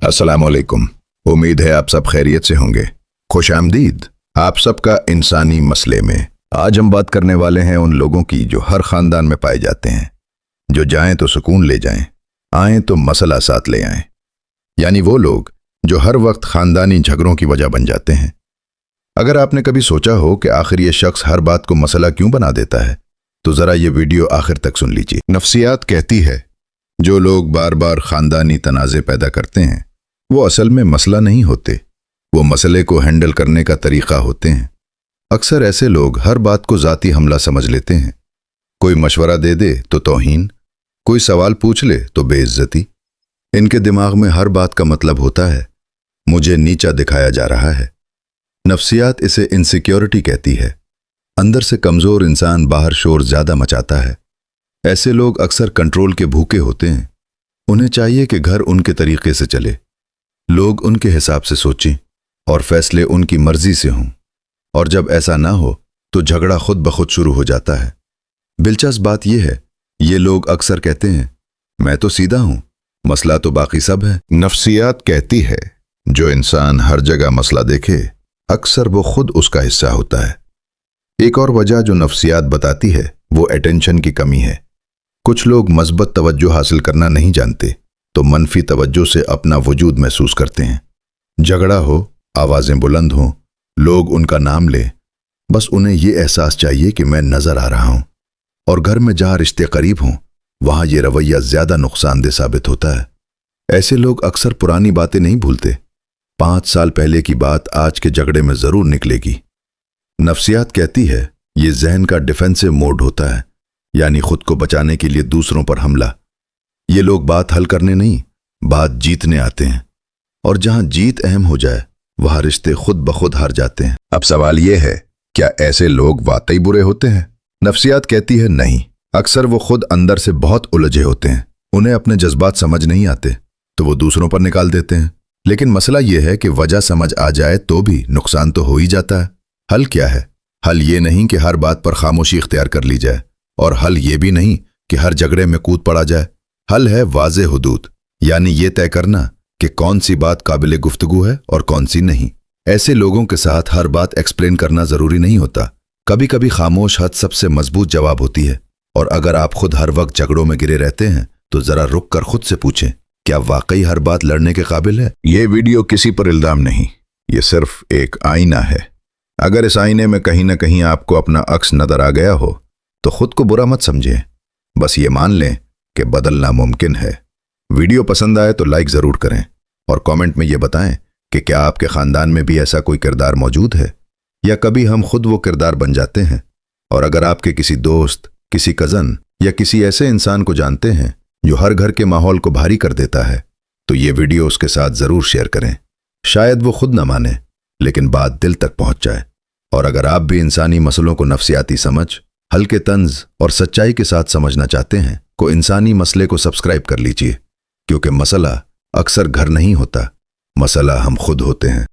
अस्सलाम वालेकुम। उम्मीद है आप सब खैरियत से होंगे। खुश आमदीद आप सबका इंसानी मसले में। आज हम बात करने वाले हैं उन लोगों की जो हर खानदान में पाए जाते हैं, जो जाएं तो सुकून ले जाएं, आएं तो मसला साथ ले आएं। यानी वो लोग जो हर वक्त खानदानी झगड़ों की वजह बन जाते हैं। अगर आपने कभी सोचा हो कि आखिर ये शख्स हर बात को मसला क्यों बना देता है, तो ज़रा ये वीडियो आखिर तक सुन लीजिए। नफ्सियात कहती है जो लोग बार बार खानदानी तनाज़े पैदा करते हैं वो असल में मसला नहीं होते, वो मसले को हैंडल करने का तरीक़ा होते हैं। अक्सर ऐसे लोग हर बात को ज़ाती हमला समझ लेते हैं। कोई मशवरा दे दे तो तौहीन, कोई सवाल पूछ ले तो बेइज्जती। इनके दिमाग में हर बात का मतलब होता है मुझे नीचा दिखाया जा रहा है। नफ्सियात इसे इनसिक्योरिटी कहती है। अंदर से कमज़ोर इंसान बाहर शोर ज़्यादा मचाता है। ऐसे लोग अक्सर कंट्रोल के भूखे होते हैं। उन्हें चाहिए कि घर उनके तरीके से चले, लोग उनके हिसाब से सोचें और फैसले उनकी मर्जी से हों। और जब ऐसा ना हो तो झगड़ा खुद ब खुद शुरू हो जाता है। दिलचस्प बात यह है, ये लोग अक्सर कहते हैं मैं तो सीधा हूं, मसला तो बाकी सब है। नफ्सियात कहती है जो इंसान हर जगह मसला देखे अक्सर वो खुद उसका हिस्सा होता है। एक और वजह जो नफ्सियात बताती है वो अटेंशन की कमी है। कुछ लोग मस्बत तवज्जो हासिल करना नहीं जानते तो मनफी तवज्जो से अपना वजूद महसूस करते हैं। झगड़ा हो, आवाज़ें बुलंद हों, लोग उनका नाम लें, बस उन्हें ये एहसास चाहिए कि मैं नज़र आ रहा हूं। और घर में जहां रिश्ते करीब हों वहां ये रवैया ज़्यादा नुकसानदेह साबित होता है। ऐसे लोग अक्सर पुरानी बातें नहीं भूलते। 5 साल पहले की बात आज के झगड़े में ज़रूर निकलेगी। नफ्सियात कहती है ये जहन का डिफेंसिव मोड होता है, यानी खुद को बचाने के लिए दूसरों पर हमला। ये लोग बात हल करने नहीं, बात जीतने आते हैं। और जहां जीत अहम हो जाए वहां रिश्ते खुद ब खुद हार जाते हैं। अब सवाल यह है, क्या ऐसे लोग वाकई बुरे होते हैं? नफ्सियात कहती है नहीं, अक्सर वो खुद अंदर से बहुत उलझे होते हैं। उन्हें अपने जज्बात समझ नहीं आते तो वो दूसरों पर निकाल देते हैं। लेकिन मसला यह है कि वजह समझ आ जाए तो भी नुकसान तो हो ही जाता है। हल क्या है? हल ये नहीं कि हर बात पर खामोशी इख्तियार कर ली जाए, और हल ये भी नहीं कि हर झगड़े में कूद पड़ा जाए। हल है वाज़े हुदूद, यानी ये तय करना कि कौन सी बात काबिल गुफ्तगू है और कौन सी नहीं। ऐसे लोगों के साथ हर बात एक्सप्लेन करना ज़रूरी नहीं होता। कभी कभी खामोश हद सबसे मजबूत जवाब होती है। और अगर आप खुद हर वक्त झगड़ों में गिरे रहते हैं तो ज़रा रुक कर खुद से पूछें, क्या वाकई हर बात लड़ने के काबिल है? ये वीडियो किसी पर इल्ज़ाम नहीं, ये सिर्फ एक आईना है। अगर इस आईने में कहीं ना कहीं आपको अपना अक्स नजर आ गया हो तो खुद को बुरा मत समझें, बस ये मान लें कि बदलना मुमकिन है। वीडियो पसंद आए तो लाइक ज़रूर करें और कमेंट में ये बताएं कि क्या आपके ख़ानदान में भी ऐसा कोई किरदार मौजूद है, या कभी हम खुद वो किरदार बन जाते हैं। और अगर आपके किसी दोस्त, किसी कज़न या किसी ऐसे इंसान को जानते हैं जो हर घर के माहौल को भारी कर देता है, तो ये वीडियो उसके साथ ज़रूर शेयर करें। शायद वो खुद न माने लेकिन बात दिल तक पहुंच जाए। और अगर आप भी इंसानी मसलों को नफ्सियाती समझ, हल्के तंज और सच्चाई के साथ समझना चाहते हैं तो इंसानी मसले को सब्सक्राइब कर लीजिए, क्योंकि मसला अक्सर घर नहीं होता, मसला हम खुद होते हैं।